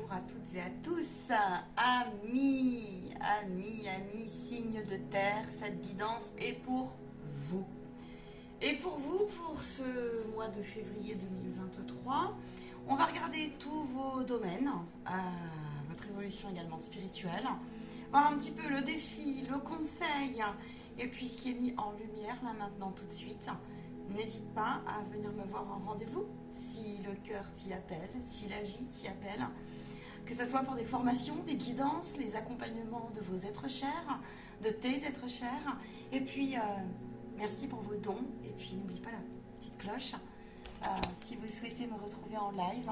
bonjour à toutes et à tous, amis, signes de terre, cette guidance est pour vous. Et pour vous, pour ce mois de février 2023, on va regarder tous vos domaines, votre évolution également spirituelle, voir un petit peu le défi, le conseil, et puis ce qui est mis en lumière là maintenant tout de suite. N'hésite pas à venir me voir en rendez-vous si le cœur t'y appelle, si la vie t'y appelle, que ce soit pour des formations, des guidances, les accompagnements de vos êtres chers, de tes êtres chers. Et puis, merci pour vos dons. Et puis, n'oublie pas la petite cloche. Si vous souhaitez me retrouver en live,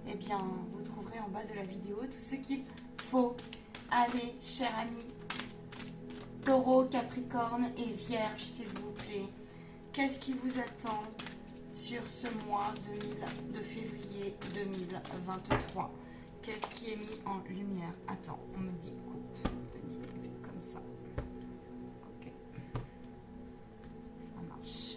eh bien, vous trouverez en bas de la vidéo tout ce qu'il faut. Allez, chers amis, Taureau, Capricorne et Vierge, s'il vous plaît. Qu'est-ce qui vous attend sur ce mois de février 2023? Qu'est-ce qui est mis en lumière? Attends, on me dit coupe. On me dit fais comme ça. Ok. Ça marche.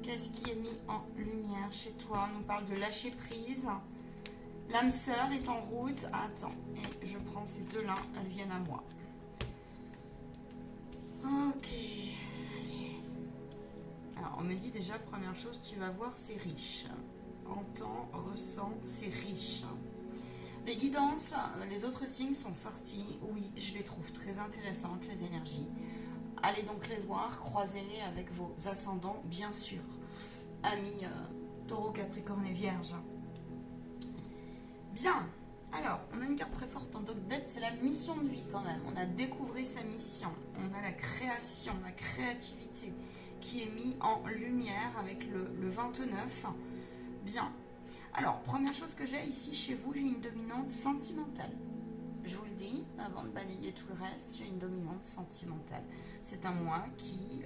Qu'est-ce qui est mis en lumière chez toi? On nous parle de lâcher prise. L'âme sœur est en route. Attends, et je prends ces deux-là, elles viennent à moi. Ok. Alors, on me dit déjà, première chose, tu vas voir, c'est riche. Entends, ressens, c'est riche. Les guidances, les autres signes sont sortis. Oui, je les trouve très intéressantes, les énergies. Allez donc les voir, croisez-les avec vos ascendants, bien sûr. Amis Taureau, Capricorne et Vierge. Bien. Alors, on a une carte très forte en Docbet, c'est la mission de vie quand même. On a découvert sa mission. On a la création, la créativité qui est mis en lumière avec le 29. Bien. Alors, première chose que j'ai ici chez vous, j'ai une dominante sentimentale. Je vous le dis, avant de balayer tout le reste, j'ai une dominante sentimentale. C'est un mois qui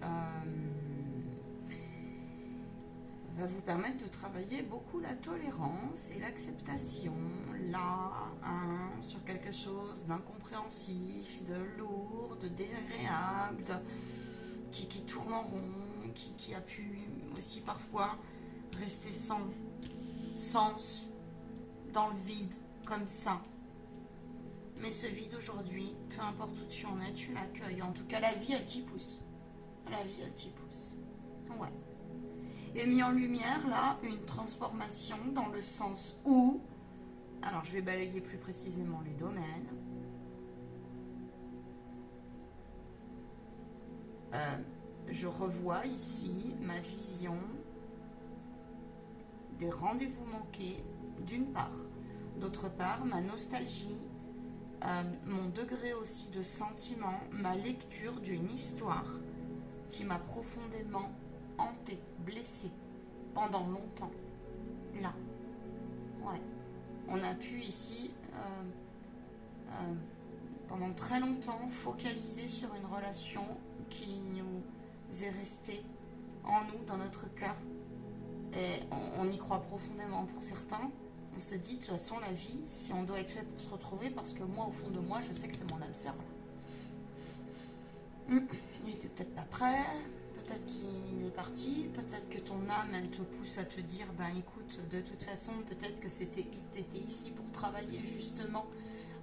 va vous permettre de travailler beaucoup la tolérance et l'acceptation, là, sur quelque chose d'incompréhensif, de lourd, de désagréable, qui tourne en rond, qui a pu aussi parfois rester sans sens, dans le vide, comme ça. Mais ce vide aujourd'hui, peu importe où tu en es, tu l'accueilles. En tout cas, la vie, elle t'y pousse. La vie, elle t'y pousse. Ouais. Et mis en lumière, là, une transformation dans le sens où... Alors, je vais balayer plus précisément les domaines. Je revois ici ma vision des rendez-vous manqués, d'une part. D'autre part, ma nostalgie, mon degré aussi de sentiment, ma lecture d'une histoire qui m'a profondément hantée, blessée pendant longtemps. Là. Ouais. On a pu ici, pendant très longtemps, focaliser sur une relation qui nous est restée en nous, dans notre cœur. Et on y croit profondément pour certains. On se dit, de toute façon, la vie, si on doit être fait pour se retrouver, parce que moi, au fond de moi, je sais que c'est mon âme sœur. Il était peut-être pas prêt, peut-être qu'il est parti, peut-être que ton âme, elle te pousse à te dire, ben écoute, de toute façon, peut-être que t'étais ici pour travailler justement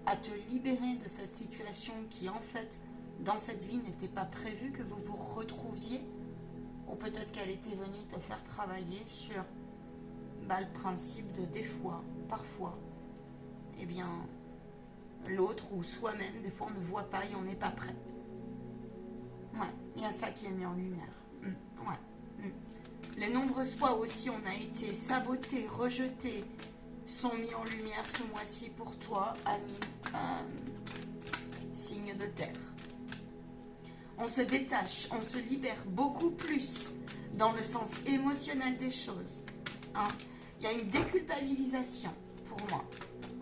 à te libérer de cette situation qui, en fait, dans cette vie, n'était pas prévue que vous vous retrouviez. Ou peut-être qu'elle était venue te faire travailler sur le principe de des fois, parfois, eh bien, l'autre ou soi-même, des fois on ne voit pas et on n'est pas prêt. Ouais, il y a ça qui est mis en lumière. Ouais. Les nombreuses fois aussi on a été sabotés, rejetés, sont mis en lumière ce mois-ci pour toi, ami, signe de terre. On se détache, on se libère beaucoup plus dans le sens émotionnel des choses. Hein. Il y a une déculpabilisation pour moi.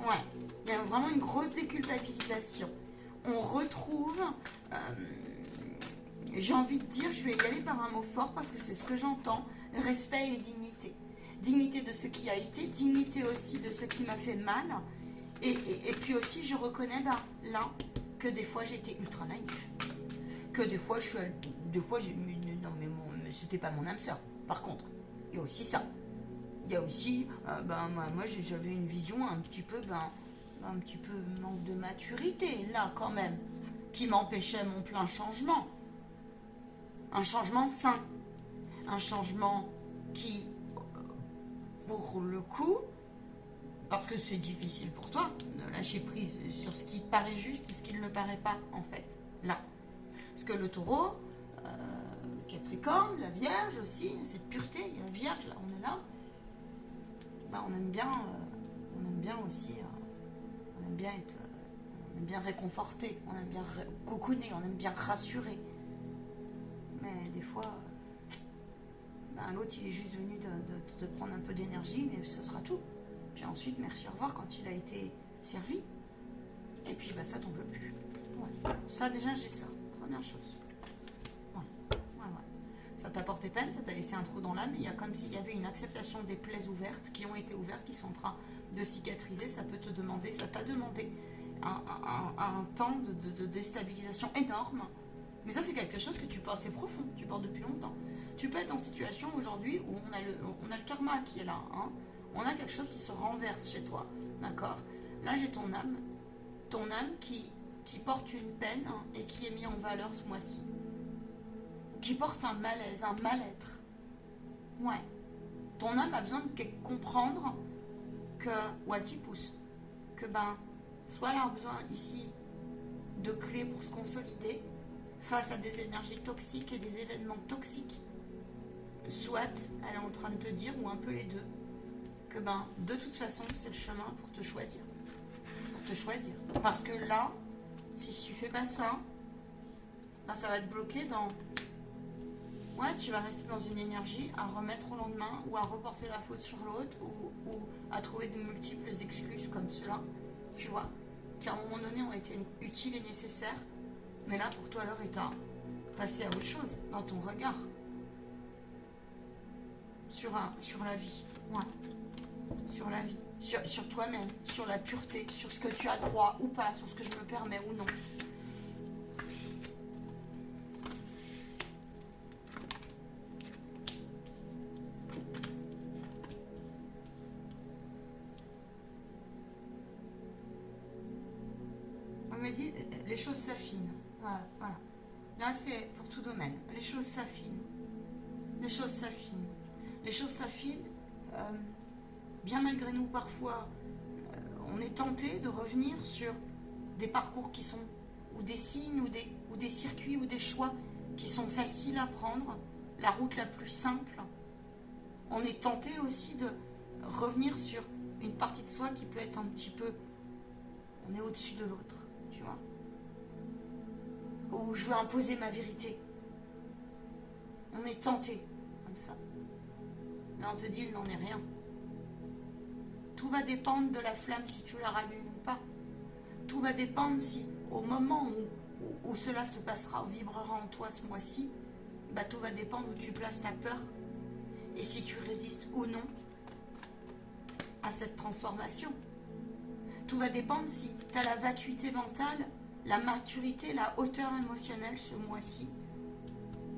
Ouais, il y a vraiment une grosse déculpabilisation. On retrouve, j'ai envie de dire, je vais y aller par un mot fort parce que c'est ce que j'entends, respect et dignité. Dignité de ce qui a été, dignité aussi de ce qui m'a fait mal. Et puis aussi, je reconnais là que des fois j'ai été ultra naïf. Que des fois non mais c'était pas mon âme sœur. Par contre, il y a aussi ça. Il y a aussi, moi j'avais une vision un petit peu manque de maturité, là quand même, qui m'empêchait mon plein changement. Un changement sain. Un changement qui, pour le coup, parce que c'est difficile pour toi de lâcher prise sur ce qui paraît juste, ce qui ne le paraît pas, en fait, là. Parce que le taureau, Capricorne, la Vierge aussi, cette pureté, il y a la Vierge, là, on est là. On aime bien aussi, on aime bien être, on aime bien réconforter, on aime bien cocooner, on aime bien rassurer. Mais des fois, l'autre il est juste venu de prendre un peu d'énergie, mais ce sera tout. Puis ensuite, merci, au revoir quand il a été servi. Et puis ça, t'en veux plus. Ouais. Ça déjà, j'ai ça. Première chose. Ouais. Ça t'a porté peine, ça t'a laissé un trou dans l'âme. Il y a comme s'il y avait une acceptation des plaies ouvertes qui ont été ouvertes, qui sont en train de cicatriser. Ça peut te demander, ça t'a demandé un temps de déstabilisation énorme. Mais ça, c'est quelque chose que tu portes, c'est profond, tu portes depuis longtemps. Tu peux être en situation aujourd'hui où on a le karma qui est là. Hein. On a quelque chose qui se renverse chez toi. D'accord? Là, j'ai ton âme qui porte une peine et qui est mise en valeur ce mois-ci. Qui porte un malaise, un mal-être. Ouais. Ton âme a besoin de comprendre que, ou elle t'y pousse, que soit elle a besoin ici de clés pour se consolider face à des énergies toxiques et des événements toxiques, soit elle est en train de te dire, ou un peu les deux, que de toute façon c'est le chemin pour te choisir. Parce que là, si tu fais pas ça, ça va te bloquer dans... Ouais, tu vas rester dans une énergie à remettre au lendemain, ou à reporter la faute sur l'autre, ou à trouver de multiples excuses comme cela, tu vois, qui à un moment donné ont été utiles et nécessaires, mais là pour toi l'heure est à passer à autre chose, dans ton regard, sur la vie, ouais, sur la vie, sur toi-même, sur la pureté, sur ce que tu as droit ou pas, sur ce que je me permets ou non. On me dit, les choses s'affinent. Voilà. Là, c'est pour tout domaine. Les choses s'affinent. Bien malgré nous, parfois, on est tenté de revenir sur des parcours qui sont, ou des signes, ou des circuits, ou des choix qui sont faciles à prendre, la route la plus simple. On est tenté aussi de revenir sur une partie de soi qui peut être un petit peu... On est au-dessus de l'autre. Tu vois, où je veux imposer ma vérité. On est tenté comme ça, mais on te dit il n'en est rien. Tout va dépendre de la flamme, si tu la rallumes ou pas. Tout va dépendre si au moment où cela se passera, vibrera en toi ce mois-ci, tout va dépendre où tu places ta peur et si tu résistes ou non à cette transformation. Tout va dépendre si tu as la vacuité mentale, la maturité, la hauteur émotionnelle ce mois-ci,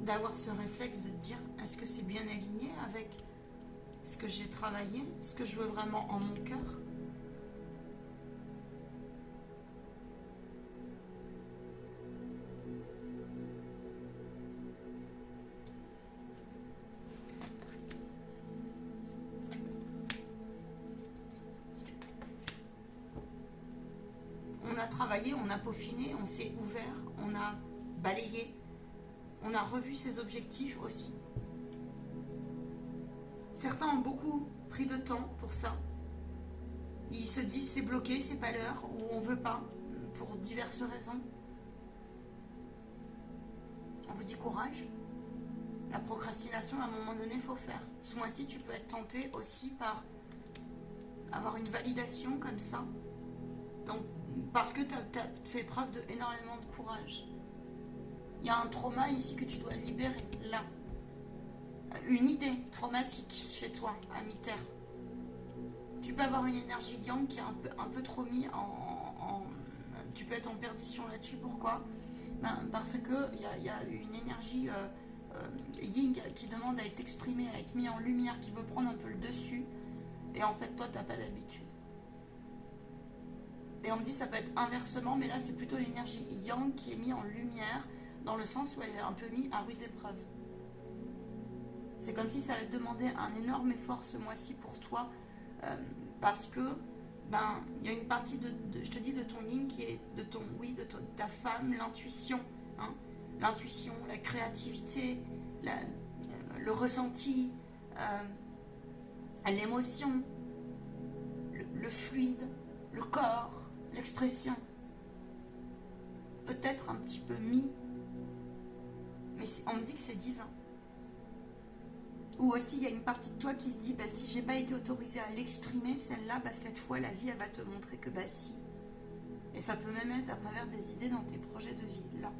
d'avoir ce réflexe de te dire, est-ce que c'est bien aligné avec ce que j'ai travaillé, ce que je veux vraiment en mon cœur? On a travaillé, on a peaufiné, on s'est ouvert, on a balayé, on a revu ses objectifs aussi. Certains ont beaucoup pris de temps pour ça. Ils se disent c'est bloqué, c'est pas l'heure, ou on veut pas, pour diverses raisons. On vous dit courage. La procrastination, à un moment donné, il faut faire. Ce mois-ci, tu peux être tenté aussi par avoir une validation comme ça. Donc, parce que tu as fait preuve d'énormément de courage. Il y a un trauma ici que tu dois libérer, là. Une idée traumatique chez toi, à mi-terre. Tu peux avoir une énergie yang qui est un peu trop mise en... Tu peux être en perdition là-dessus. Pourquoi? Parce qu'il y a une énergie yin qui demande à être exprimée, à être mise en lumière, qui veut prendre un peu le dessus. Et en fait, toi, tu n'as pas d'habitude. Et on me dit ça peut être inversement, mais là, c'est plutôt l'énergie yang qui est mise en lumière, dans le sens où elle est un peu mise à rude épreuve. C'est comme si ça allait demander un énorme effort ce mois-ci pour toi, parce que il y a une partie je te dis, de ton yin qui est de ton, oui, de ta femme, l'intuition, hein, l'intuition, la créativité, le ressenti, l'émotion, le fluide, le corps, l'expression. Peut-être un petit peu mis, mais on me dit que c'est divin. Ou aussi, il y a une partie de toi qui se dit, si j'ai pas été autorisée à l'exprimer, celle-là, cette fois, la vie, elle va te montrer que si. Et ça peut même être à travers des idées dans tes projets de vie, là.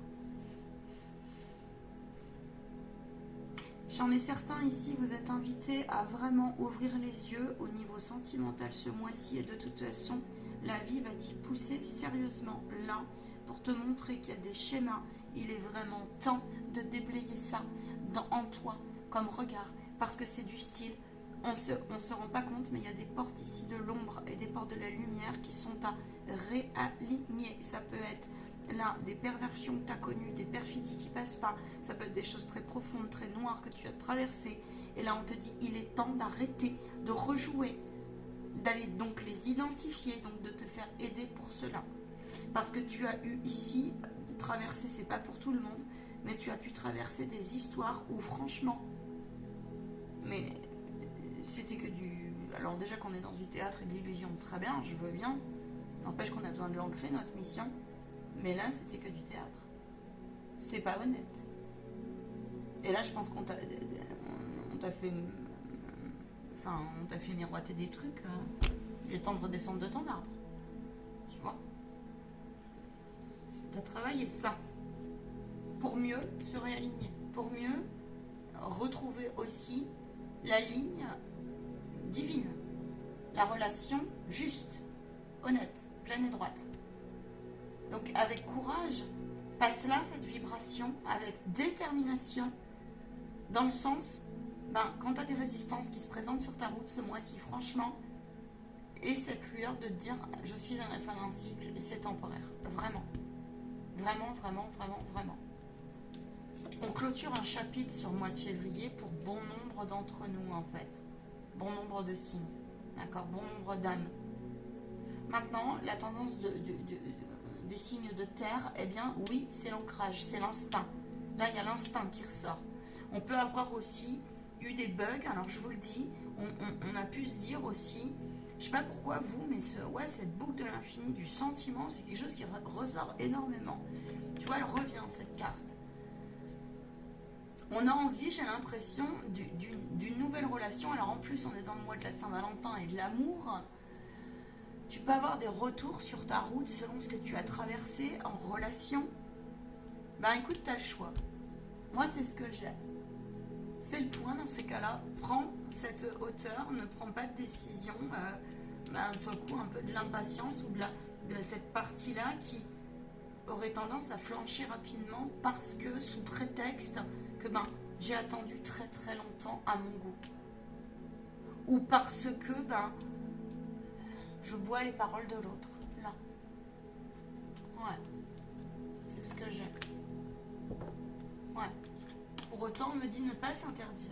J'en ai certains ici, vous êtes invités à vraiment ouvrir les yeux au niveau sentimental ce mois-ci. Et de toute façon, la vie va t'y pousser sérieusement, là, pour te montrer qu'il y a des schémas. Il est vraiment temps de déblayer ça en toi, comme regard. Parce que c'est du style, on se rend pas compte, mais il y a des portes ici de l'ombre et des portes de la lumière qui sont à réaligner. Ça peut être là des perversions que tu as connues, des perfidies qui passent pas. Ça peut être des choses très profondes, très noires que tu as traversées. Et là, on te dit, il est temps d'arrêter, de rejouer, d'aller donc les identifier, donc de te faire aider pour cela. Parce que tu as eu ici, traverser, c'est pas pour tout le monde, mais tu as pu traverser des histoires où franchement, mais c'était que du... Alors déjà qu'on est dans du théâtre et de l'illusion, très bien, je veux bien. N'empêche qu'on a besoin de l'ancrer, notre mission. Mais là, c'était que du théâtre. C'était pas honnête. Et là, je pense qu'on t'a fait... Enfin, on t'a fait miroiter des trucs. Il est temps de redescendre de ton arbre. Tu vois? T'as travaillé ça. Pour mieux se réaligner. Pour mieux retrouver aussi la ligne divine, la relation juste, honnête, pleine et droite. Donc avec courage, passe là cette vibration, avec détermination, dans le sens, quand tu as des résistances qui se présentent sur ta route ce mois-ci, franchement, et cette lueur de te dire, je suis à la fin d'un cycle, c'est temporaire, vraiment. Vraiment, vraiment, vraiment, vraiment. On clôture un chapitre sur le mois de février pour bon nombre d'entre nous, en fait. Bon nombre de signes, d'accord? Bon nombre d'âmes. Maintenant, la tendance des signes de terre, eh bien, oui, c'est l'ancrage, c'est l'instinct. Là, il y a l'instinct qui ressort. On peut avoir aussi eu des bugs, alors je vous le dis, on a pu se dire aussi, je sais pas pourquoi vous, mais cette boucle de l'infini, du sentiment, c'est quelque chose qui ressort énormément. Tu vois, elle revient, cette carte. On a envie, j'ai l'impression, d'une nouvelle relation. Alors en plus, on est dans le mois de la Saint-Valentin et de l'amour. Tu peux avoir des retours sur ta route selon ce que tu as traversé en relation. Écoute, tu as le choix. Moi, c'est ce que j'ai. Fais le point dans ces cas-là. Prends cette hauteur, ne prends pas de décision. Sur le coup, un peu de l'impatience ou de cette partie-là qui aurait tendance à flancher rapidement parce que, sous prétexte que j'ai attendu très très longtemps à mon goût. Ou parce que je bois les paroles de l'autre. Là. Ouais. C'est ce que j'ai. Ouais. Pour autant, on me dit ne pas s'interdire.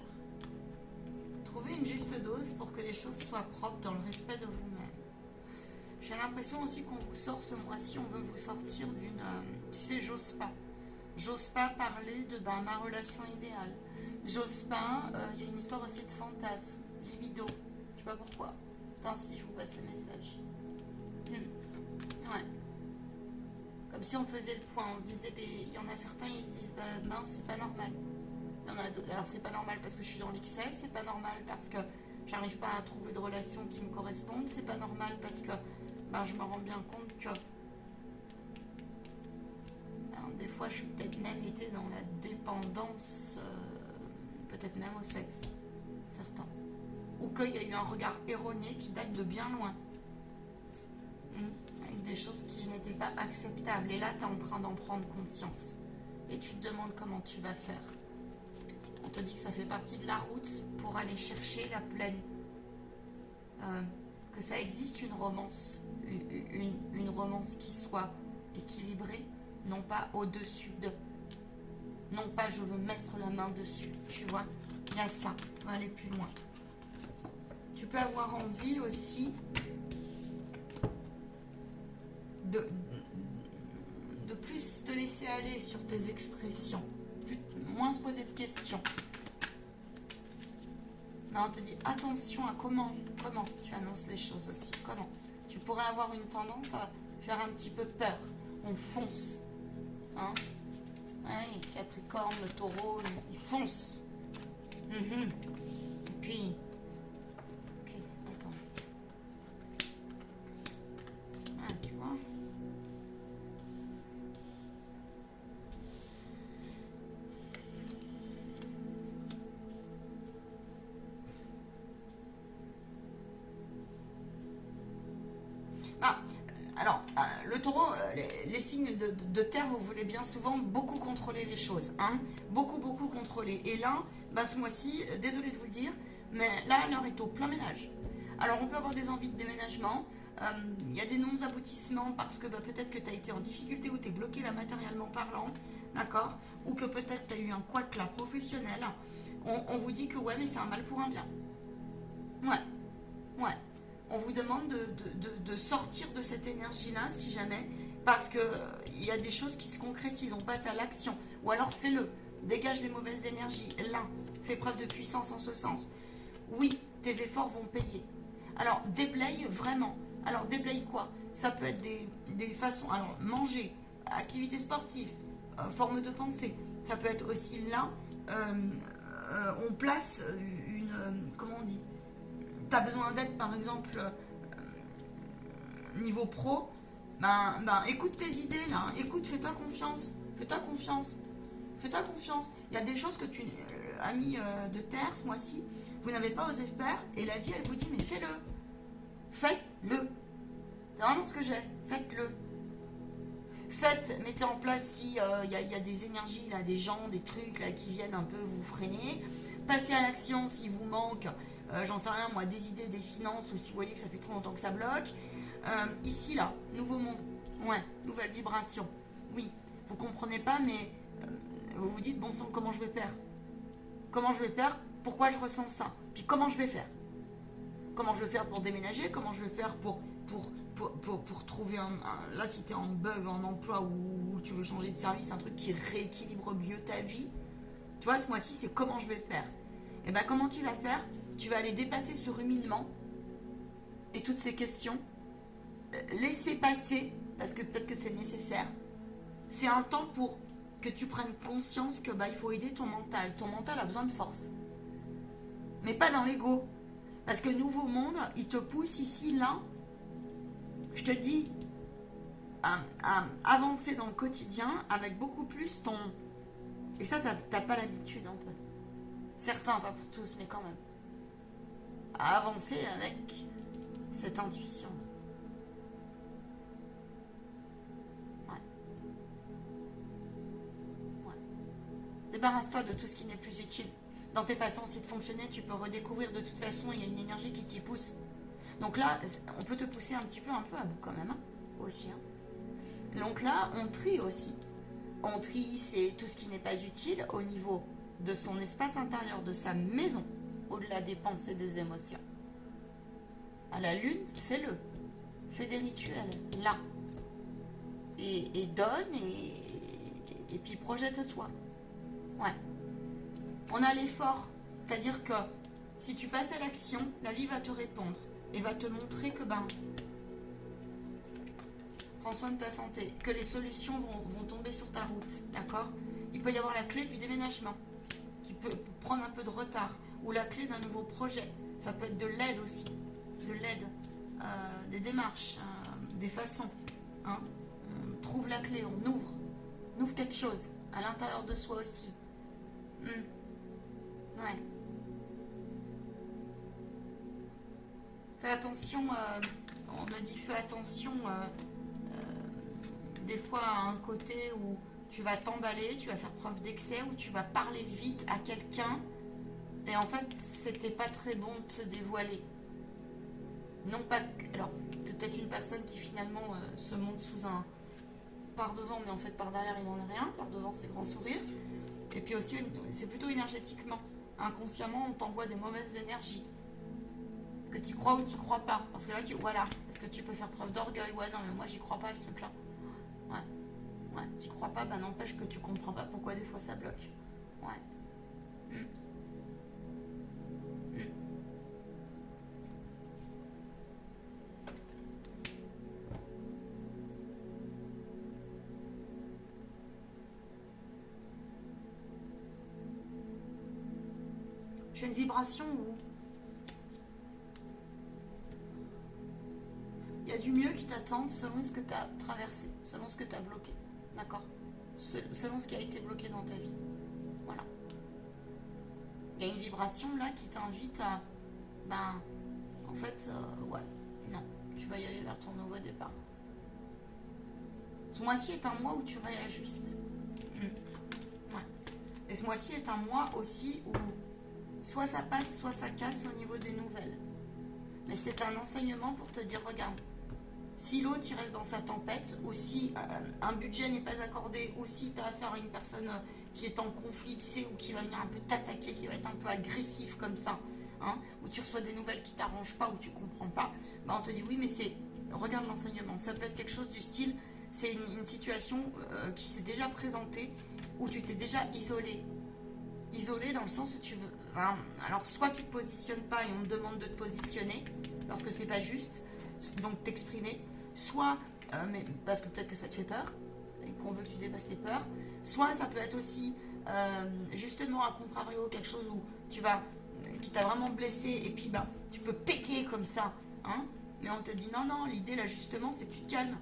Trouvez une juste dose pour que les choses soient propres dans le respect de vous-même. J'ai l'impression aussi qu'on vous sort ce mois-ci, on veut vous sortir d'une... tu sais, j'ose pas. J'ose pas parler de ma relation idéale. J'ose pas, il y a une histoire aussi de fantasme, libido. Je sais pas pourquoi. Putain, si, je vous passe le message. Ouais. Comme si on faisait le point, on se disait, il y en a certains, ils se disent, mince, c'est pas normal. Il y en a d'autres, alors c'est pas normal parce que je suis dans l'excès, c'est pas normal parce que j'arrive pas à trouver de relation qui me corresponde, c'est pas normal parce que je me rends bien compte que des fois je suis peut-être même été dans la dépendance, peut-être même au sexe, certains. Ou qu'il y a eu un regard erroné qui date de bien loin. Avec des choses qui n'étaient pas acceptables. Et là, tu es en train d'en prendre conscience. Et tu te demandes comment tu vas faire. On te dit que ça fait partie de la route pour aller chercher la plaine. que ça existe une romance, une romance qui soit équilibrée, non pas au-dessus de, non pas je veux mettre la main dessus, tu vois, il y a ça, on va aller plus loin. Tu peux avoir envie aussi de plus te laisser aller sur tes expressions, moins se poser de questions. Mais on te dit attention à comment tu annonces les choses aussi. Comment tu pourrais avoir une tendance à faire un petit peu peur. On fonce. Hein, ouais, Capricorne, le taureau, il fonce. Et puis... Ok, attends. Ah, tu vois. Ah, alors, le taureau, les signes de terre, vous voulez bien souvent beaucoup contrôler les choses. Hein, beaucoup contrôler. Et là, bah, ce mois-ci, désolé de vous le dire, mais là, l'heure est au plein ménage. Alors, on peut avoir des envies de déménagement. Il y a des non-aboutissements parce que bah, peut-être que tu as été en difficulté ou tu es bloqué là matériellement parlant. D'accord. Ou que peut-être tu as eu un couac là professionnel. On vous dit que ouais, mais c'est un mal pour un bien. Ouais. On vous demande de sortir de cette énergie-là, si jamais, parce que il y a des choses qui se concrétisent, on passe à l'action. Ou alors fais-le, dégage les mauvaises énergies. Là, fais preuve de puissance en ce sens. Oui, tes efforts vont payer. Alors, déblaye vraiment. Alors, déblaye quoi? Ça peut être des façons... Alors, manger, activité sportive, forme de pensée. Ça peut être aussi là, on place une... comment on dit? Tu as besoin d'aide, par exemple, niveau pro, ben, écoute tes idées, là. Écoute, fais-toi confiance. Fais-toi confiance. Fais-toi confiance. Il y a des choses que tu, amis de terre, ce mois-ci, vous n'avez pas osé faire, et la vie, elle vous dit, mais fais-le. Faites-le. C'est vraiment ce que j'ai. Faites-le. Faites, mettez en place si il y a des énergies, là, des gens, des trucs là, qui viennent un peu vous freiner. Passez à l'action s'il vous manque, j'en sais rien moi, des idées, des finances, ou si vous voyez que ça fait trop longtemps que ça bloque. Ici, là, nouveau monde. Ouais, nouvelle vibration. Oui, vous comprenez pas, mais vous vous dites, bon sang, comment je vais faire? Comment je vais faire? Pourquoi je ressens ça? Puis comment je vais faire? Comment je vais faire pour déménager? Comment je vais faire pour trouver là, si tu es en bug, en emploi, ou tu veux changer de service, un truc qui rééquilibre mieux ta vie. Tu vois, ce mois-ci, c'est comment je vais faire. Et bien, comment tu vas faire? Tu vas aller dépasser ce ruminement et toutes ces questions. Laisser passer, parce que peut-être que c'est nécessaire. C'est un temps pour que tu prennes conscience que bah, il faut aider ton mental. Ton mental a besoin de force. Mais pas dans l'ego. Parce que le nouveau monde, il te pousse ici, là. Je te dis, à avancer dans le quotidien avec beaucoup plus ton... Et ça, t'as pas l'habitude un peu. Certains, pas pour tous, mais quand même. À avancer avec cette intuition. Ouais. Débarrasse-toi de tout ce qui n'est plus utile. Dans tes façons aussi de fonctionner, tu peux redécouvrir de toute façon, il y a une énergie qui t'y pousse. Donc là, on peut te pousser un peu à bout quand même, hein, aussi. Hein. Donc là, on trie aussi. On trie, c'est tout ce qui n'est pas utile au niveau de son espace intérieur, de sa maison, au-delà des pensées, des émotions. À la lune, fais-le. Fais des rituels, là. Et donne, et puis projette-toi. Ouais. On a l'effort. C'est-à-dire que si tu passes à l'action, la vie va te répondre. Et va te montrer que, prends soin de ta santé. Que les solutions vont tomber sur ta route. D'accord? Il peut y avoir la clé du déménagement. Qui peut prendre un peu de retard. Ou la clé d'un nouveau projet. Ça peut être de l'aide aussi. De l'aide. Des démarches. Des façons. Hein? On trouve la clé, on ouvre. On ouvre quelque chose. À l'intérieur de soi aussi. Ouais. Fais attention, on a dit fais attention des fois à un côté où tu vas t'emballer, tu vas faire preuve d'excès, où tu vas parler vite à quelqu'un et en fait c'était pas très bon de se dévoiler. Non pas... Alors, c'est peut-être une personne qui finalement se montre sous un... par devant, mais en fait par derrière, il n'en est rien. Par devant, c'est grand sourire. Et puis aussi, c'est plutôt énergétiquement. Inconsciemment, on t'envoie des mauvaises énergies. Que tu crois ou tu crois pas. Parce que là, voilà. Est-ce que tu peux faire preuve d'orgueil? Ouais, non, mais moi, j'y crois pas à ce truc-là. Ouais. Ouais, tu crois pas, bah n'empêche que tu comprends pas pourquoi des fois ça bloque. Ouais. Mm. Mm. J'ai une vibration où il y a du mieux qui t'attend selon ce que tu as traversé, selon ce que tu as bloqué. D'accord? Selon ce qui a été bloqué dans ta vie. Voilà. Il y a une vibration là qui t'invite à... Ben, en fait, ouais, non, tu vas y aller vers ton nouveau départ. Ce mois-ci est un mois où tu réajustes. Ouais. Et ce mois-ci est un mois aussi où soit ça passe, soit ça casse au niveau des nouvelles. Mais c'est un enseignement pour te dire, regarde, si l'autre il reste dans sa tempête, ou si un budget n'est pas accordé, ou si tu as affaire à une personne qui est en conflit, tu sais, ou qui va venir un peu t'attaquer, qui va être un peu agressif comme ça, hein, où tu reçois des nouvelles qui t'arrangent pas, ou tu comprends pas, bah on te dit oui, mais c'est, regarde l'enseignement. Ça peut être quelque chose du style, c'est une situation qui s'est déjà présentée, où tu t'es déjà isolé. Isolé dans le sens où tu veux... Hein, alors, soit tu te positionnes pas et on te demande de te positionner, parce que c'est pas juste, donc t'exprimer, soit, mais parce que peut-être que ça te fait peur, et qu'on veut que tu dépasses tes peurs, soit ça peut être aussi, justement, à contrario, quelque chose où tu vas, qui t'a vraiment blessé, et puis bah, tu peux péter comme ça, hein, mais on te dit non, non, l'idée là justement, c'est que tu te calmes,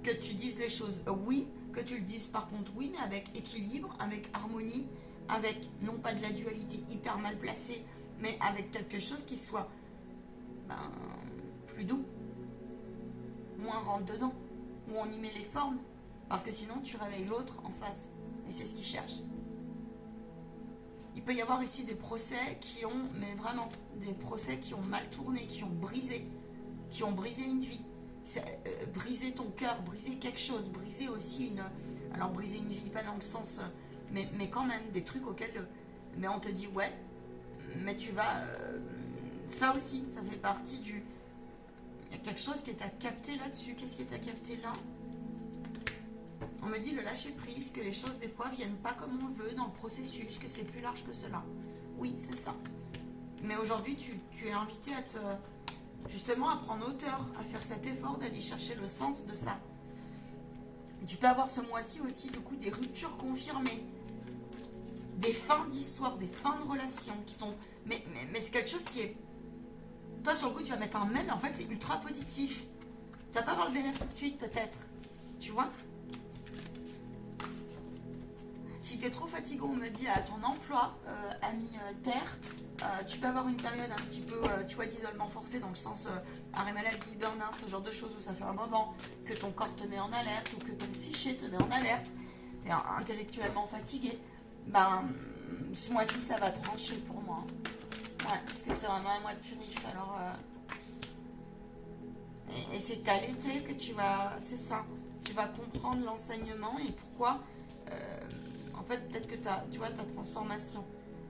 que tu dises les choses, oui, que tu le dises par contre, oui, mais avec équilibre, avec harmonie, avec non pas de la dualité hyper mal placée, mais avec quelque chose qui soit ben, plus doux, moins rentre dedans, où on y met les formes, parce que sinon tu réveilles l'autre en face, et c'est ce qu'il cherche. Il peut y avoir ici des procès qui ont, mais vraiment, des procès qui ont mal tourné, qui ont brisé une vie, briser ton cœur, briser quelque chose, briser aussi une... Alors briser une vie, pas dans le sens... mais quand même, des trucs auxquels... Mais on te dit, ouais, mais tu vas... ça aussi, ça fait partie du... Il y a quelque chose qui est à capter là-dessus. Qu'est-ce qui est à capter là? On me dit le lâcher prise, que les choses des fois viennent pas comme on le veut dans le processus, que c'est plus large que cela. Oui, c'est ça. Mais aujourd'hui, tu es invité à te... Justement, à prendre hauteur, à faire cet effort d'aller chercher le sens de ça. Tu peux avoir ce mois-ci aussi, du coup, des ruptures confirmées, des fins d'histoire, des fins de relations qui t'ont... Mais c'est quelque chose qui est... Toi, sur le coup, tu vas mettre un mais en fait, c'est ultra positif. Tu vas pas avoir le bénéfice tout de suite, peut-être. Tu vois? Si tu es trop fatigué, on me dit à ton emploi, ami Terre, tu peux avoir une période un petit peu, tu vois, d'isolement forcé dans le sens arrêt maladie, burn-out, ce genre de choses où ça fait un moment que ton corps te met en alerte ou que ton psyché te met en alerte, tu es intellectuellement fatigué. Ben, ce mois-ci, ça va trancher pour moi. Ouais, parce que c'est vraiment un mois de purif. Alors, et c'est à l'été que tu vas, c'est ça, tu vas comprendre l'enseignement et pourquoi. En fait, peut-être que tu vois ta transformation.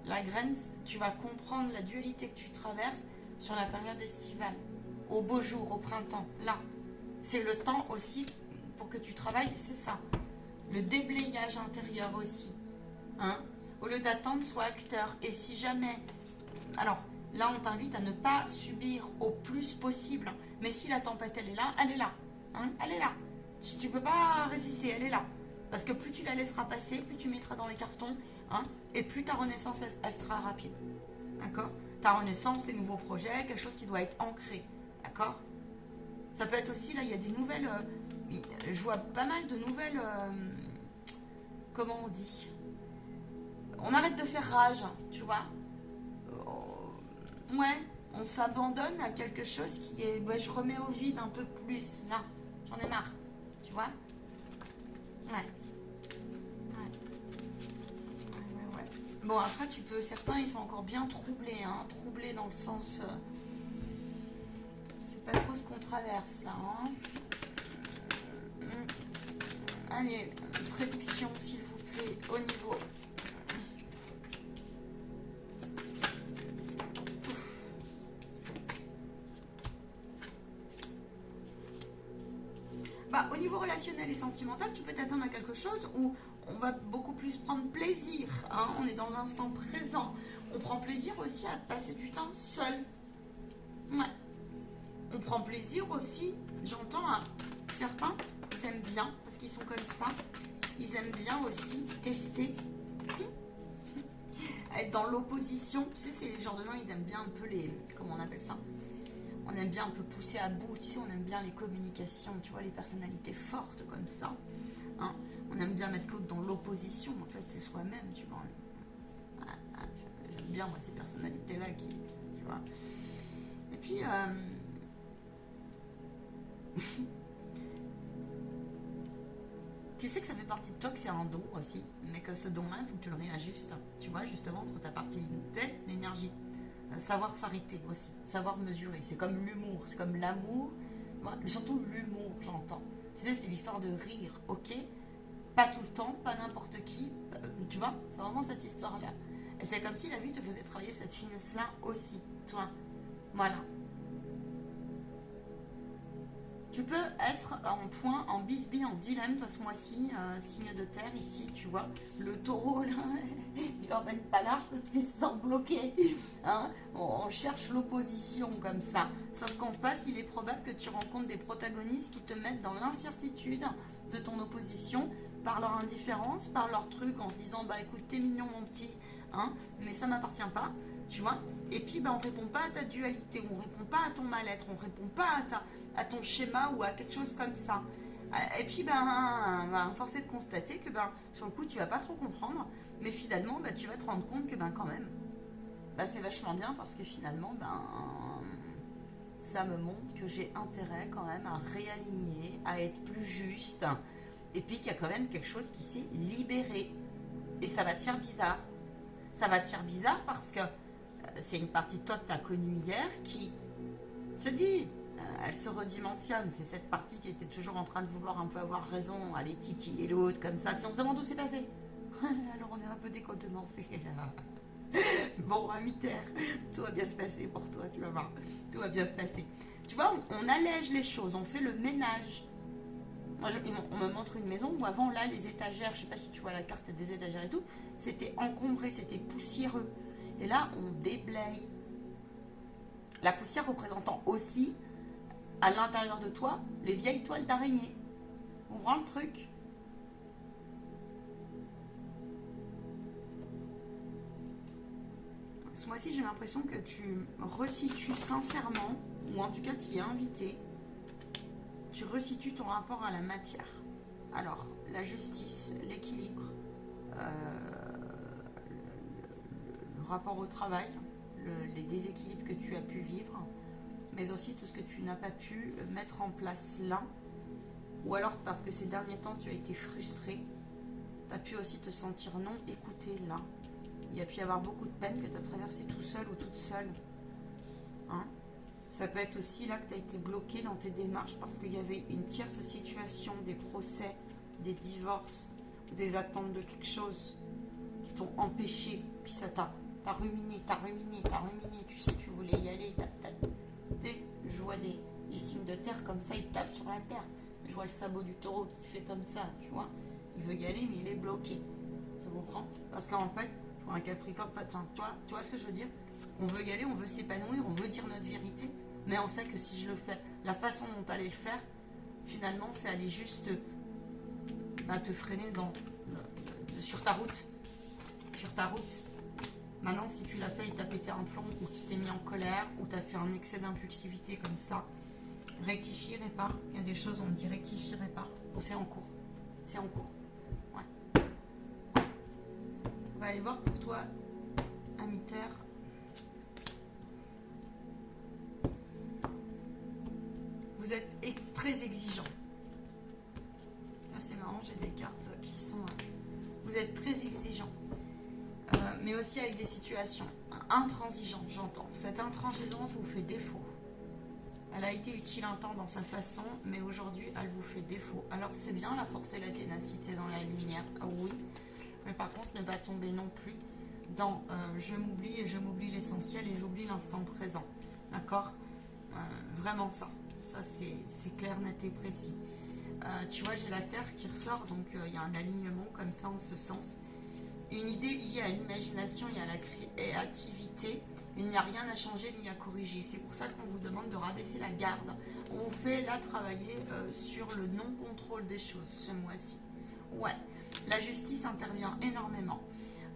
La graine, tu vas comprendre la dualité que tu traverses sur la période estivale, au beau jour, au printemps. Là, c'est le temps aussi pour que tu travailles, c'est ça. Le déblayage intérieur aussi. Hein? Au lieu d'attendre, sois acteur. Et si jamais... Alors, là, on t'invite à ne pas subir au plus possible. Mais si la tempête, elle est là, elle est là. Hein? Elle est là. Tu ne peux pas résister, elle est là. Parce que plus tu la laisseras passer, plus tu mettras dans les cartons, hein, et plus ta renaissance, elle sera rapide. D'accord? Ta renaissance, les nouveaux projets, quelque chose qui doit être ancré. D'accord? Ça peut être aussi, là, il y a des nouvelles... je vois pas mal de nouvelles... comment on dit? On arrête de faire rage, tu vois? Ouais, on s'abandonne à quelque chose qui est... Ouais, je remets au vide un peu plus. Là, j'en ai marre. Tu vois? Ouais. Bon, après, tu peux... Certains, ils sont encore bien troublés, hein. Troublés dans le sens... pas trop ce qu'on traverse là. Hein. Allez, prédiction s'il vous plaît, au niveau. Bah, au niveau relationnel et sentimental, tu peux t'attendre à quelque chose où on va beaucoup plus prendre plaisir. Hein, on est dans l'instant présent. On prend plaisir aussi à passer du temps seul. Ouais. On prend plaisir aussi, j'entends à certains, ils aiment bien, parce qu'ils sont comme ça, ils aiment bien aussi tester, être dans l'opposition. Tu sais, c'est le genre de gens, ils aiment bien un peu les, comment on appelle ça, on aime bien un peu pousser à bout, tu sais, on aime bien les communications, tu vois, les personnalités fortes comme ça. Hein. On aime bien mettre l'autre dans l'opposition, en fait, c'est soi-même, tu vois. J'aime bien, moi, ces personnalités-là, tu vois. Et puis, tu sais que ça fait partie de toi, que c'est un don aussi, mais que ce don-là, il faut que tu le réajustes. Tu vois, justement, entre ta partie, tu sais, l'énergie. Savoir s'arrêter aussi, savoir mesurer. C'est comme l'humour, c'est comme l'amour, surtout l'humour, j'entends. Tu sais, c'est l'histoire de rire, ok? Pas tout le temps, pas n'importe qui, tu vois? C'est vraiment cette histoire-là. Et c'est comme si la vie te faisait travailler cette finesse-là aussi, toi. Voilà. Tu peux être en point, en bisbille, en dilemme, toi, ce mois-ci, signe de terre, ici, tu vois. Le taureau, là, il emmène pas large parce qu'il se sent bloqué. Hein, on cherche l'opposition comme ça. Sauf qu'en face, il est probable que tu rencontres des protagonistes qui te mettent dans l'incertitude de ton opposition par leur indifférence, par leur truc, en se disant, bah écoute, t'es mignon, mon petit, hein, mais ça m'appartient pas. Tu vois, et puis on répond pas à ta dualité, on répond pas à ton mal-être, on répond pas à ton schéma ou à quelque chose comme ça. Et puis force est de constater que sur le coup tu vas pas trop comprendre, mais finalement tu vas te rendre compte que quand même c'est vachement bien parce que finalement ça me montre que j'ai intérêt quand même à réaligner, à être plus juste, et puis qu'il y a quand même quelque chose qui s'est libéré. Et ça va te faire bizarre. Ça va te faire bizarre parce que c'est une partie de toi que tu as connue hier qui se dit, elle se redimensionne. C'est cette partie qui était toujours en train de vouloir un peu avoir raison, aller titiller l'autre comme ça. Puis on se demande où c'est passé. Alors on est un peu décontenancé. Bon, ami Terre, tout va bien se passer pour toi, tu vas voir. Tout va bien se passer. Tu vois, on allège les choses, on fait le ménage. Moi, on me montre une maison où avant, là, les étagères, je sais pas si tu vois la carte des étagères et tout, c'était encombré, c'était poussiéreux. Et là, on déblaye. La poussière représentant aussi, à l'intérieur de toi, les vieilles toiles d'araignée. On comprend le truc? Ce mois-ci, j'ai l'impression que tu resitues sincèrement, ou en tout cas, tu y es invité, tu resitues ton rapport à la matière. Alors, la justice, l'équilibre, le rapport au travail, les déséquilibres que tu as pu vivre, mais aussi tout ce que tu n'as pas pu mettre en place là, ou alors parce que ces derniers temps tu as été frustré, tu as pu aussi te sentir non écouté là. Il y a pu y avoir beaucoup de peine que tu as traversé tout seul ou toute seule. Hein, ça peut être aussi là que tu as été bloqué dans tes démarches parce qu'il y avait une tierce situation, des procès, des divorces, des attentes de quelque chose qui t'ont empêché, puis ça t'a ruminé, tu sais, tu voulais y aller, je vois des signes de terre comme ça, il tape sur la terre. Je vois le sabot du taureau qui fait comme ça, tu vois. Il veut y aller, mais il est bloqué. Tu comprends? Parce qu'en fait, pour un Capricorne, tu vois ce que je veux dire? On veut y aller, on veut s'épanouir, on veut dire notre vérité, mais on sait que si je le fais, la façon dont tu allais le faire, finalement, c'est aller juste te freiner sur ta route. Sur ta route. Maintenant, si tu l'as fait et t'as pété un plomb, ou tu t'es mis en colère, ou t'as fait un excès d'impulsivité comme ça, rectifie, répare. Il y a des choses, on me dit rectifie, répare. Ou c'est en cours. C'est en cours. Ouais. On va aller voir pour toi, ami Terre. Vous êtes très exigeant. C'est marrant, j'ai des cartes qui sont... Vous êtes très exigeant. Mais aussi avec des situations intransigeantes, j'entends. Cette intransigeance vous fait défaut. Elle a été utile un temps dans sa façon, mais aujourd'hui, elle vous fait défaut. Alors c'est bien la force et la ténacité dans la lumière, oui. Mais par contre, ne pas tomber non plus dans je m'oublie et je m'oublie l'essentiel et j'oublie l'instant présent. D'accord? Vraiment ça. Ça, c'est clair, net et précis. Tu vois, j'ai la Terre qui ressort, donc il y a un alignement comme ça en ce sens. Une idée liée à l'imagination et à la créativité, il n'y a rien à changer ni à corriger. C'est pour ça qu'on vous demande de rabaisser la garde. On vous fait là travailler sur le non-contrôle des choses ce mois-ci. Ouais, la justice intervient énormément.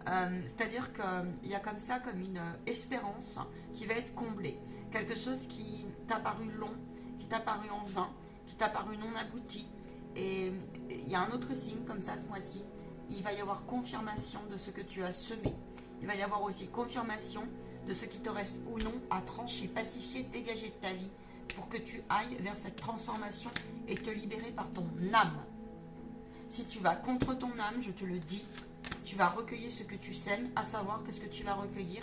C'est-à-dire qu'il y a comme ça, comme une espérance qui va être comblée. Quelque chose qui t'a paru long, qui t'a paru en vain, qui t'a paru non abouti. Et il y a un autre signe comme ça ce mois-ci. Il va y avoir confirmation de ce que tu as semé. Il va y avoir aussi confirmation de ce qui te reste ou non à trancher, pacifier, dégager de ta vie pour que tu ailles vers cette transformation et te libérer par ton âme. Si tu vas contre ton âme, je te le dis, tu vas recueillir ce que tu sèmes, à savoir qu'est-ce que tu vas recueillir.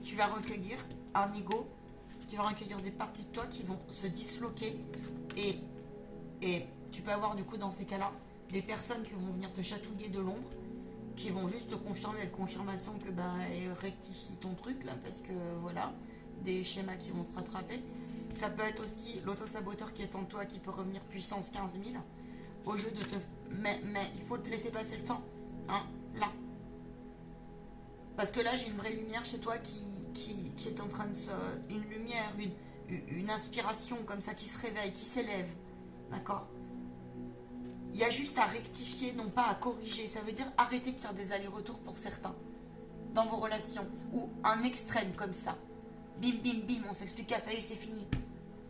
Tu vas recueillir un ego, tu vas recueillir des parties de toi qui vont se disloquer et tu peux avoir du coup dans ces cas-là des personnes qui vont venir te chatouiller de l'ombre, qui vont juste te confirmer la confirmation que rectifie ton truc là, parce que voilà, des schémas qui vont te rattraper. Ça peut être aussi l'auto-saboteur qui est en toi qui peut revenir puissance 15 000 au lieu de te... Mais il faut te laisser passer le temps, hein, là. Parce que là, j'ai une vraie lumière chez toi qui est en train de se... Une lumière, une inspiration comme ça qui se réveille, qui s'élève, d'accord? Il y a juste à rectifier, non pas à corriger. Ça veut dire arrêter de faire des allers-retours pour certains dans vos relations. Ou un extrême comme ça. Bim, bim, bim, on s'explique, ça y est, c'est fini.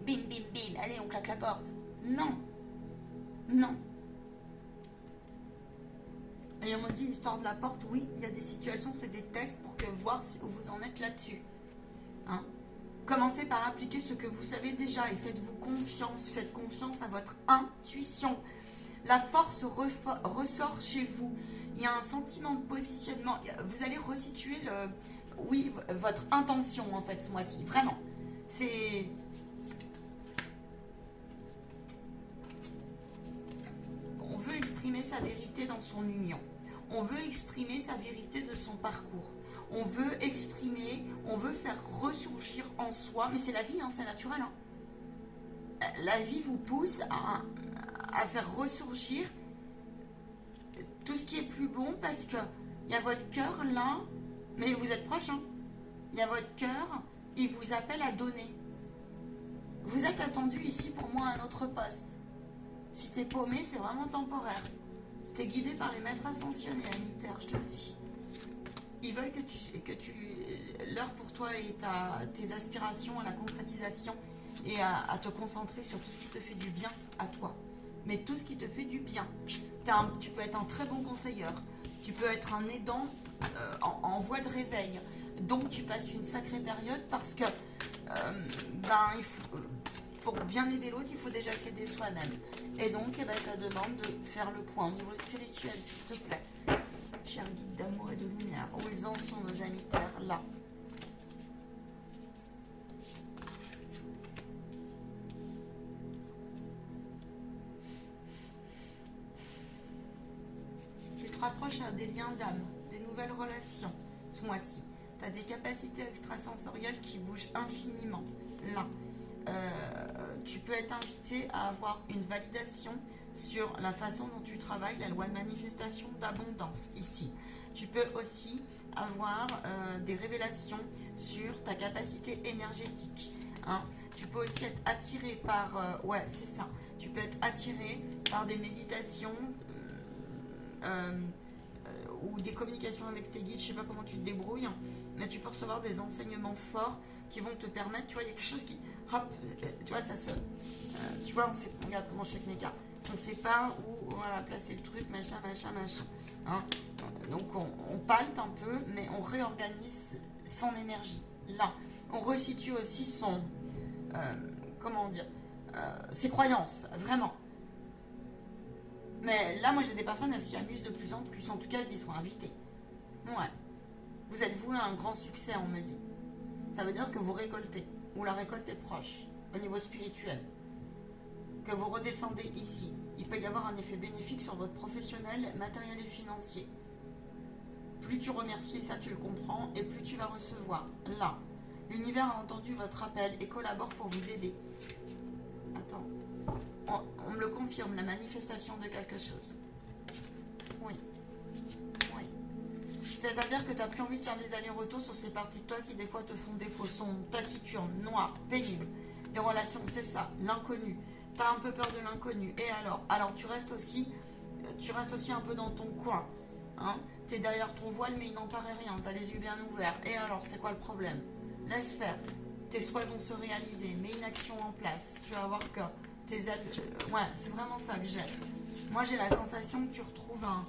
Bim, bim, bim, allez, on claque la porte. Non. Non. Et on me dit l'histoire de la porte, oui, il y a des situations, c'est des tests pour que voir où vous en êtes là-dessus. Hein? Commencez par appliquer ce que vous savez déjà et faites-vous confiance. Faites confiance à votre intuition. La force ressort chez vous. Il y a un sentiment de positionnement. Vous allez resituer votre intention en fait ce mois-ci. Vraiment. C'est... On veut exprimer sa vérité dans son union. On veut exprimer sa vérité de son parcours. On veut exprimer, on veut faire ressurgir en soi. Mais c'est la vie, hein, c'est naturel. Hein. La vie vous pousse à faire ressurgir tout ce qui est plus bon parce que il y a votre cœur là, mais vous êtes proche, hein. Il y a votre cœur, il vous appelle à donner. Vous êtes attendu ici pour moi à un autre poste. Si t'es paumé, c'est vraiment temporaire. T'es guidé par les maîtres ascensionnés, Amitaire, je te le dis. Ils veulent que tu l'heure pour toi est à tes aspirations, à la concrétisation et à te concentrer sur tout ce qui te fait du bien à toi. Mais tout ce qui te fait du bien. Tu peux être un très bon conseilleur. Tu peux être un aidant en voie de réveil. Donc tu passes une sacrée période parce que pour bien aider l'autre, il faut déjà s'aider soi-même. Et donc ça demande de faire le point au niveau spirituel, s'il te plaît. Cher guide d'amour et de lumière, où ils en sont nos amis terre là. Tu te rapproches des liens d'âme, des nouvelles relations ce mois-ci. Tu as des capacités extrasensorielles qui bougent infiniment. Là, tu peux être invité à avoir une validation sur la façon dont tu travailles, la loi de manifestation d'abondance ici. Tu peux aussi avoir des révélations sur ta capacité énergétique. Hein. Tu peux aussi être attiré par... ouais, c'est ça. Tu peux être attiré par des méditations ou des communications avec tes guides. Je ne sais pas comment tu te débrouilles, mais tu peux recevoir des enseignements forts qui vont te permettre... Tu vois, il y a quelque chose qui... Hop, tu vois, ça se... tu vois, regarde comment je fais avec mes cartes. On ne sait pas où on va placer le truc, machin. Hein. Donc on palpe un peu, mais on réorganise son énergie. Là, on resitue aussi son... comment dire ses croyances, vraiment. Mais là, moi, j'ai des personnes, elles s'y amusent de plus en plus. En tout cas, elles y sont invitées. Ouais. Vous êtes voué à un grand succès, on me dit. Ça veut dire que vous récoltez. Ou la récolte est proche. au niveau spirituel, que vous redescendez ici, il peut y avoir un effet bénéfique sur votre professionnel, matériel et financier. Plus tu remercies, ça tu le comprends, et plus tu vas recevoir. Là, l'univers a entendu votre appel et collabore pour vous aider. Attends, on me le confirme, la manifestation de quelque chose. Oui. Oui. C'est-à-dire que tu n'as plus envie de faire des allers-retours sur ces parties de toi qui des fois te font défaut, sombres, taciturnes, noires, pénibles. Des relations, c'est ça, l'inconnu. Tu as un peu peur de l'inconnu. Et alors tu restes aussi un peu dans ton coin. Hein, tu es derrière ton voile, mais il n'en paraît rien. Tu as les yeux bien ouverts. Et alors, c'est quoi le problème? Laisse faire. Tes souhaits vont se réaliser. Mets une action en place. Tu vas voir que tes ailes... ouais, c'est vraiment ça que j'ai. Moi, j'ai la sensation que tu retrouves un...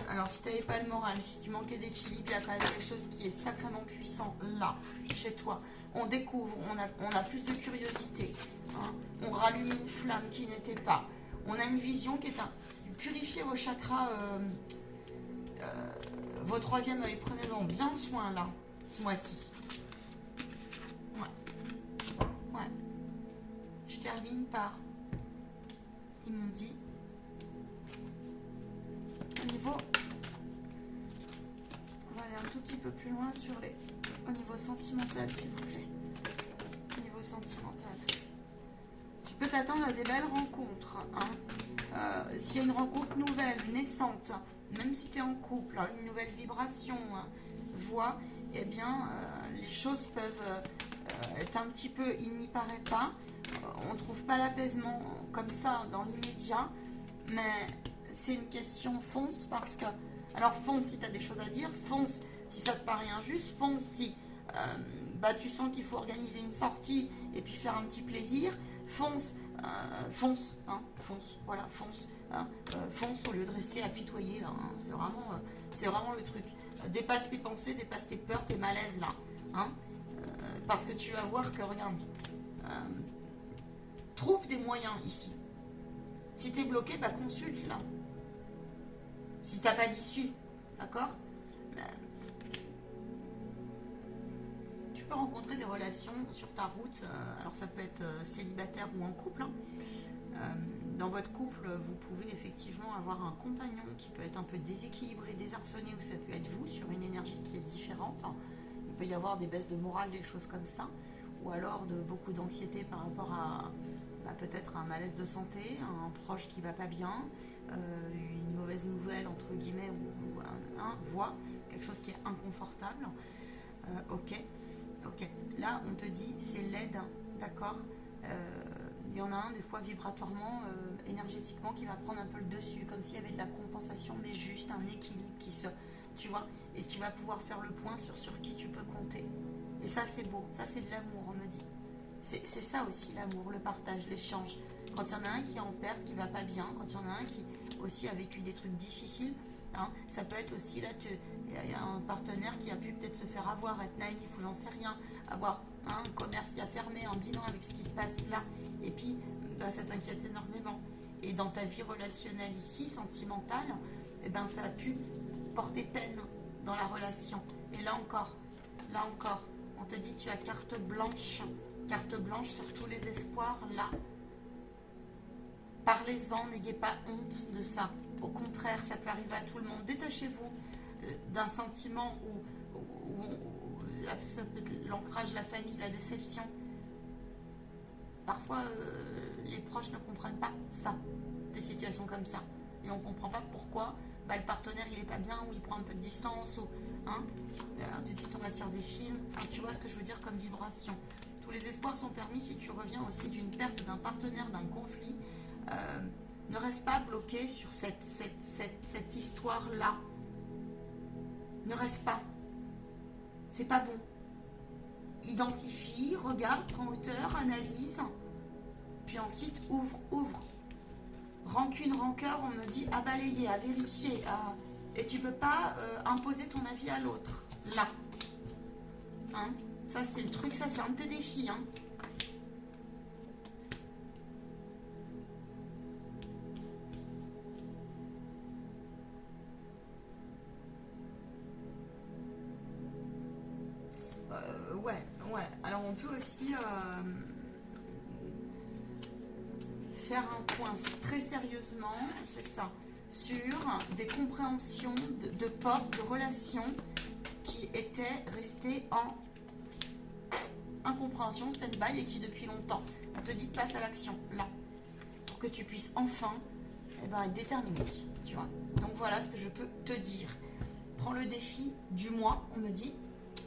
Alors, si tu n'avais pas le moral, si tu manquais d'équilibre, il y a quand même quelque chose qui est sacrément puissant là, chez toi. On découvre, on a plus de curiosité. Hein, on rallume une flamme qui n'était pas. On a une vision qui est un... Purifiez vos chakras... vos troisième œil, prenez-en bien soin là, ce mois-ci. Ouais. Ouais. Je termine par, ils m'ont dit, au niveau, on va aller un tout petit peu plus loin sur les, au niveau sentimental s'il vous plaît. Au niveau sentimental. Tu peux t'attendre à des belles rencontres. Hein. S'il y a une rencontre nouvelle, naissante, même si tu es en couple, hein, une nouvelle vibration, voix, eh bien, les choses peuvent être un petit peu, il n'y paraît pas, on ne trouve pas l'apaisement comme ça dans l'immédiat, mais c'est une question, fonce parce que, alors fonce si tu as des choses à dire, fonce si ça te paraît injuste, fonce si tu sens qu'il faut organiser une sortie et puis faire un petit plaisir, fonce, voilà, fonce. Hein, fonce au lieu de rester apitoyé là, hein, c'est vraiment le truc. Dépasse tes pensées, dépasse tes peurs, tes malaises là, hein, parce que tu vas voir que regarde, trouve des moyens ici. Si tu es bloqué, consulte là. Si tu n'as pas d'issue, d'accord, tu peux rencontrer des relations sur ta route. Alors ça peut être célibataire ou en couple. Hein. Dans votre couple, vous pouvez effectivement avoir un compagnon qui peut être un peu déséquilibré, désarçonné, ou ça peut être vous sur une énergie qui est différente. Il peut y avoir des baisses de morale, des choses comme ça, ou alors de beaucoup d'anxiété par rapport à peut-être un malaise de santé, un proche qui va pas bien, une mauvaise nouvelle entre guillemets, ou voix, quelque chose qui est inconfortable. Ok. Là, on te dit c'est l'aide, d'accord. Il y en a un, des fois, vibratoirement, énergétiquement, qui va prendre un peu le dessus, comme s'il y avait de la compensation, mais juste un équilibre qui se... Tu vois, et tu vas pouvoir faire le point sur qui tu peux compter. Et ça, c'est beau. Ça, c'est de l'amour, on me dit. C'est ça aussi, l'amour, le partage, l'échange. Quand il y en a un qui est en perte, qui va pas bien, quand il y en a un qui aussi a vécu des trucs difficiles, hein, ça peut être aussi, là, il y a un partenaire qui a pu peut-être se faire avoir, être naïf, ou j'en sais rien, avoir un commerce qui a fermé, un bilan avec ce qui se passe là, et puis ça t'inquiète énormément. Et dans ta vie relationnelle ici, sentimentale, ça a pu porter peine dans la relation. Et là encore, on te dit tu as carte blanche sur tous les espoirs là. Parlez-en, n'ayez pas honte de ça. Au contraire, ça peut arriver à tout le monde. Détachez-vous d'un sentiment où ça peut être l'ancrage, la famille, la déception. Parfois, les proches ne comprennent pas ça, des situations comme ça. Et on ne comprend pas pourquoi le partenaire il est pas bien, ou il prend un peu de distance, ou tout de suite on va sur des films. Enfin, tu vois ce que je veux dire comme vibration. Tous les espoirs sont permis si tu reviens aussi d'une perte d'un partenaire, d'un conflit. Ne reste pas bloqué sur cette histoire-là. Ne reste pas. C'est pas bon. Identifie, regarde, prends hauteur, analyse. Puis ensuite, ouvre. Rancune, rancœur, on me dit à balayer, à vérifier. Et tu peux pas imposer ton avis à l'autre. Là. Hein, ça, c'est le truc, ça, c'est un de tes défis. Hein. Ouais. Alors on peut aussi faire un point très sérieusement, c'est ça, sur des compréhensions de portes, de relations qui étaient restées en incompréhension, stand-by, et qui depuis longtemps, on te dit passe à l'action, là, pour que tu puisses enfin être déterminé, tu vois. Donc voilà ce que je peux te dire. Prends le défi du mois, on me dit,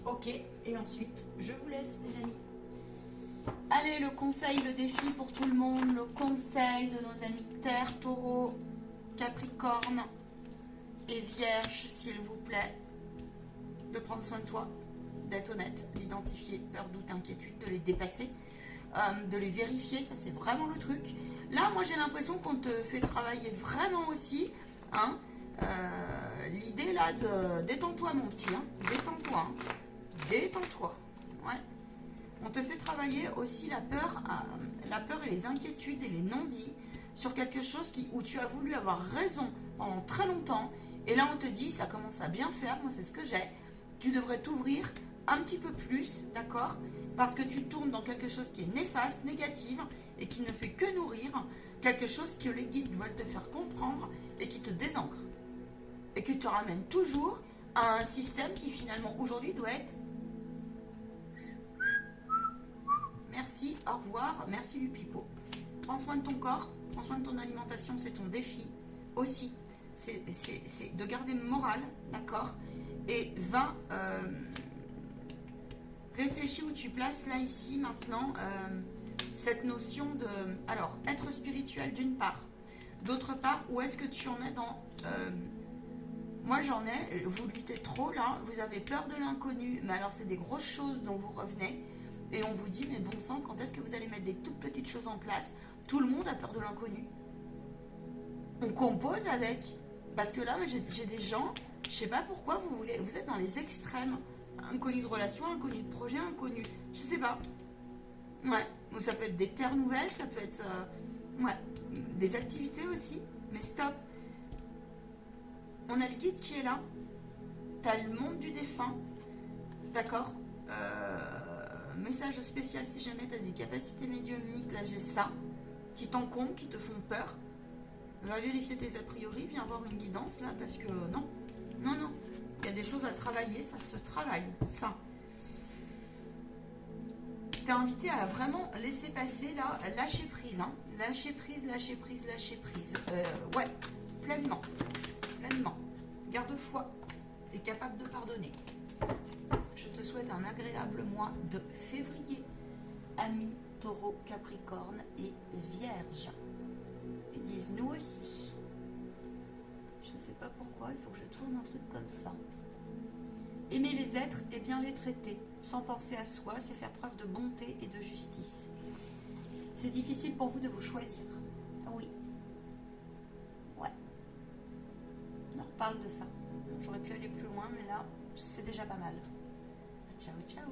ok, et ensuite, je vous laisse, les amis. Allez, le conseil, le défi pour tout le monde, le conseil de nos amis Terre, Taureau, Capricorne et Vierge, s'il vous plaît, de prendre soin de toi, d'être honnête, d'identifier peur, doute, inquiétude, de les dépasser, de les vérifier, ça c'est vraiment le truc. Là, moi j'ai l'impression qu'on te fait travailler vraiment aussi, hein, l'idée là de détends-toi mon petit, hein, détends-toi, hein, détends-toi, ouais. On te fait travailler aussi la peur et les inquiétudes et les non-dits sur quelque chose où tu as voulu avoir raison pendant très longtemps. Et là, on te dit, ça commence à bien faire, moi c'est ce que j'ai. Tu devrais t'ouvrir un petit peu plus, d'accord? Parce que tu tournes dans quelque chose qui est néfaste, négative, et qui ne fait que nourrir quelque chose que les guides veulent te faire comprendre et qui te désancre. Et qui te ramène toujours à un système qui finalement aujourd'hui doit être merci, au revoir, merci du pipeau. Prends soin de ton corps, prends soin de ton alimentation, c'est ton défi aussi. C'est de garder le moral, d'accord? Et va réfléchir où tu places là, ici, maintenant, cette notion de... Alors, être spirituel d'une part. D'autre part, où est-ce que tu en es dans... moi, j'en ai, vous luttez trop là, vous avez peur de l'inconnu, mais alors c'est des grosses choses dont vous revenez. Et on vous dit, mais bon sang, quand est-ce que vous allez mettre des toutes petites choses en place? Tout le monde a peur de l'inconnu. On compose avec. Parce que là, j'ai des gens, je sais pas pourquoi vous êtes dans les extrêmes. Inconnu de relation, inconnu de projet, inconnu. Je sais pas. Ouais. Donc ça peut être des terres nouvelles, ça peut être ouais, des activités aussi. Mais stop. On a le guide qui est là. T'as le monde du défunt. D'accord. Message spécial si jamais tu as des capacités médiumniques, là j'ai ça, qui t'encombrent, qui te font peur. Va vérifier tes a priori, viens voir une guidance là, parce que non, il y a des choses à travailler, ça se travaille, ça. T'es invité à vraiment laisser passer là, lâcher prise, hein. Lâcher prise, lâcher prise, lâcher prise. Ouais, pleinement, pleinement. Garde foi, t'es capable de pardonner. Je te souhaite un agréable mois de février. Amis, Taureau, Capricorne et Vierge. Ils disent nous aussi. Je ne sais pas pourquoi, il faut que je tourne un truc comme ça. Aimer les êtres et bien les traiter, sans penser à soi, c'est faire preuve de bonté et de justice. C'est difficile pour vous de vous choisir. Oui. Ouais. On en reparle de ça. J'aurais pu aller plus loin, mais là, c'est déjà pas mal. Ciao, ciao.